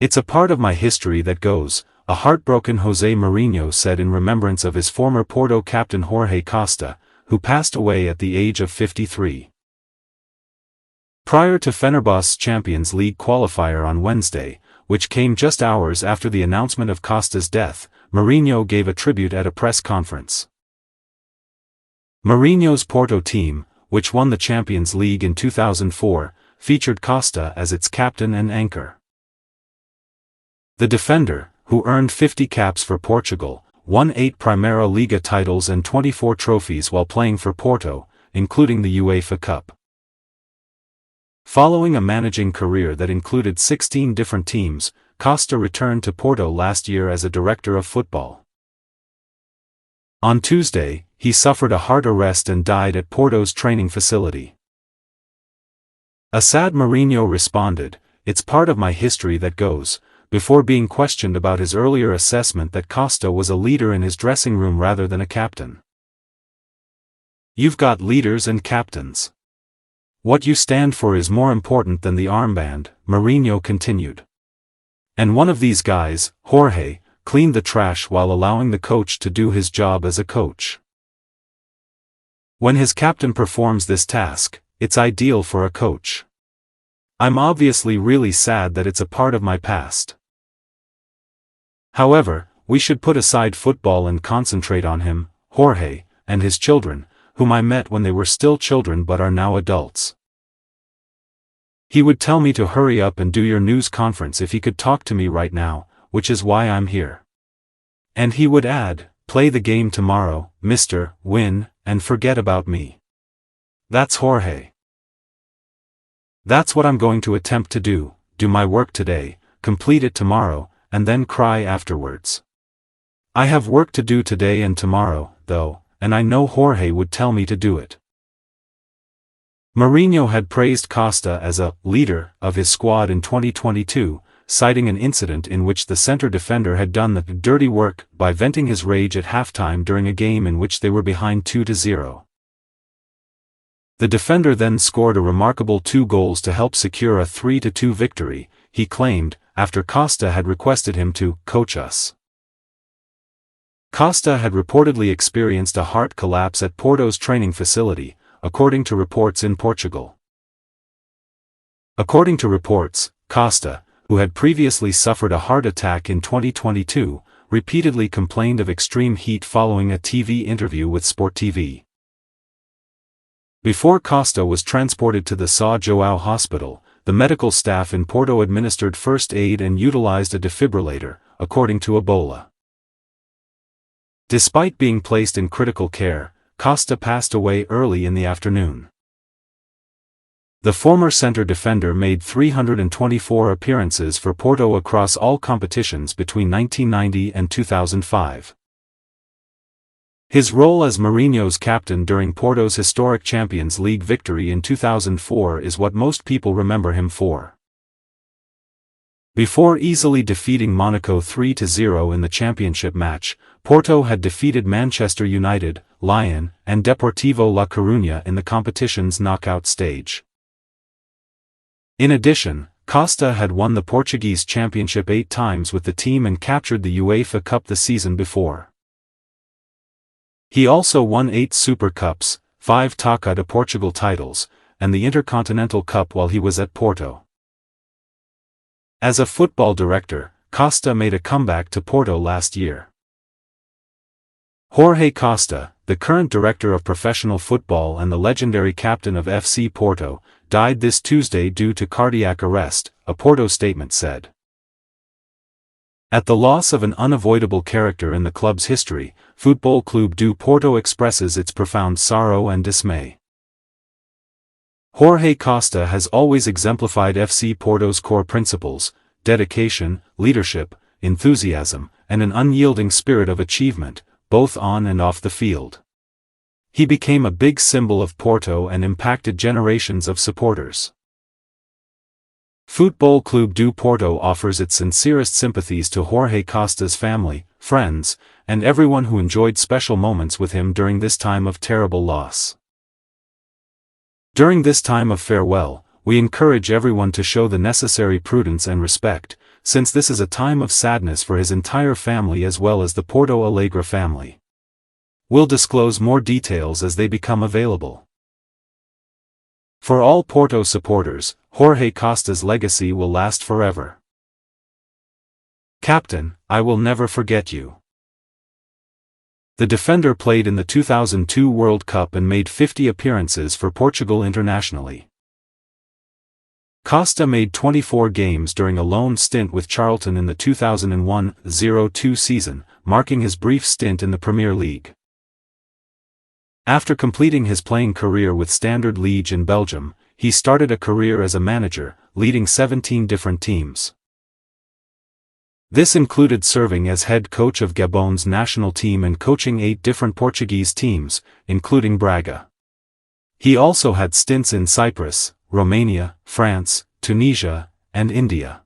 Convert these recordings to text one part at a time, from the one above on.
It's a part of my history that goes, a heartbroken Jose Mourinho said in remembrance of his former Porto captain Jorge Costa, who passed away at the age of 53. Prior to Fenerbahçe's Champions League qualifier on Wednesday, which came just hours after the announcement of Costa's death, Mourinho gave a tribute at a press conference. Mourinho's Porto team, which won the Champions League in 2004, featured Costa as its captain and anchor. The defender, who earned 50 caps for Portugal, won 8 Primeira Liga titles and 24 trophies while playing for Porto, including the UEFA Cup. Following a managing career that included 16 different teams, Costa returned to Porto last year as a director of football. On Tuesday, he suffered a heart arrest and died at Porto's training facility. A sad Mourinho responded, "It's part of my history that goes," before being questioned about his earlier assessment that Costa was a leader in his dressing room rather than a captain. "You've got leaders and captains. What you stand for is more important than the armband," Mourinho continued. "And one of these guys, Jorge, cleaned the trash while allowing the coach to do his job as a coach. When his captain performs this task, it's ideal for a coach. I'm obviously really sad that it's a part of my past. However, we should put aside football and concentrate on him, Jorge, and his children, whom I met when they were still children but are now adults. He would tell me to hurry up and do your news conference if he could talk to me right now, which is why I'm here. And he would add, play the game tomorrow, mister, win, and forget about me. That's Jorge. That's what I'm going to attempt to do my work today, complete it tomorrow, and then cry afterwards. I have work to do today and tomorrow, though, and I know Jorge would tell me to do it." Mourinho had praised Costa as a leader of his squad in 2022, citing an incident in which the center defender had done the dirty work by venting his rage at halftime during a game in which they were behind 2-0. The defender then scored a remarkable 2 goals to help secure a 3-2 victory, he claimed, after Costa had requested him to coach us. Costa had reportedly experienced a heart collapse at Porto's training facility, according to reports in Portugal. According to reports, Costa, who had previously suffered a heart attack in 2022, repeatedly complained of extreme heat following a TV interview with Sport TV. Before Costa was transported to the São João hospital, the medical staff in Porto administered first aid and utilized a defibrillator, according to Ebola. Despite being placed in critical care, Costa passed away early in the afternoon. The former center defender made 324 appearances for Porto across all competitions between 1990 and 2005. His role as Mourinho's captain during Porto's historic Champions League victory in 2004 is what most people remember him for. Before easily defeating Monaco 3-0 in the championship match, Porto had defeated Manchester United, Lyon, and Deportivo La Coruña in the competition's knockout stage. In addition, Costa had won the Portuguese championship 8 times with the team and captured the UEFA Cup the season before. He also won 8 Super Cups, 5 Taça de Portugal titles, and the Intercontinental Cup while he was at Porto. As a football director, Costa made a comeback to Porto last year. Jorge Costa, the current director of professional football and the legendary captain of FC Porto, died this Tuesday due to cardiac arrest, a Porto statement said. At the loss of an unavoidable character in the club's history, Futebol Clube do Porto expresses its profound sorrow and dismay. Jorge Costa has always exemplified FC Porto's core principles: dedication, leadership, enthusiasm, and an unyielding spirit of achievement, both on and off the field. He became a big symbol of Porto and impacted generations of supporters. Futebol Clube do Porto offers its sincerest sympathies to Jorge Costa's family, friends, and everyone who enjoyed special moments with him during this time of terrible loss. During this time of farewell, we encourage everyone to show the necessary prudence and respect, since this is a time of sadness for his entire family as well as the Porto Alegre family. We'll disclose more details as they become available. For all Porto supporters, Jorge Costa's legacy will last forever. Captain, I will never forget you. The defender played in the 2002 World Cup and made 50 appearances for Portugal internationally. Costa made 24 games during a loan stint with Charlton in the 2001-02 season, marking his brief stint in the Premier League. After completing his playing career with Standard Liège in Belgium, he started a career as a manager, leading 17 different teams. This included serving as head coach of Gabon's national team and coaching 8 different Portuguese teams, including Braga. He also had stints in Cyprus, Romania, France, Tunisia, and India.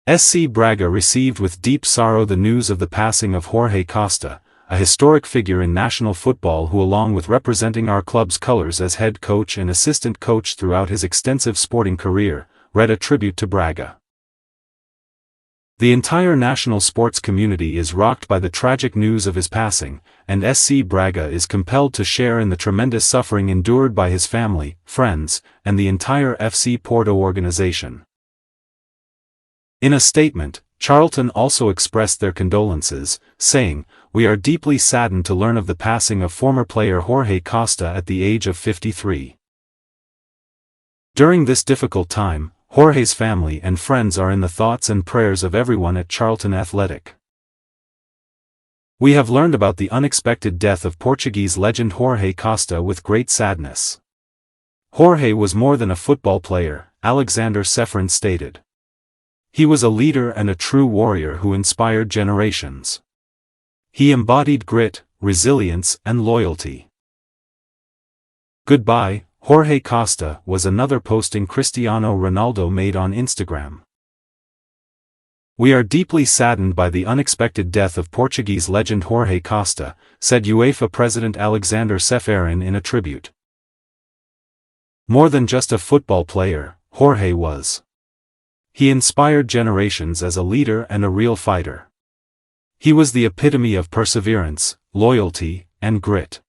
SC Braga received with deep sorrow the news of the passing of Jorge Costa, a historic figure in national football who, along with representing our club's colours as head coach and assistant coach throughout his extensive sporting career, read a tribute to Braga. The entire national sports community is rocked by the tragic news of his passing, and SC Braga is compelled to share in the tremendous suffering endured by his family, friends, and the entire FC Porto organization. In a statement, Charlton also expressed their condolences, saying, "We are deeply saddened to learn of the passing of former player Jorge Costa at the age of 53. During this difficult time, Jorge's family and friends are in the thoughts and prayers of everyone at Charlton Athletic. We have learned about the unexpected death of Portuguese legend Jorge Costa with great sadness. Jorge was more than a football player," Alexander Ceferin stated. "He was a leader and a true warrior who inspired generations. He embodied grit, resilience, and loyalty." Goodbye, Jorge Costa was another posting Cristiano Ronaldo made on Instagram. "We are deeply saddened by the unexpected death of Portuguese legend Jorge Costa," said UEFA President Alexander Ceferin in a tribute. More than just a football player, Jorge was. He inspired generations as a leader and a real fighter. He was the epitome of perseverance, loyalty, and grit.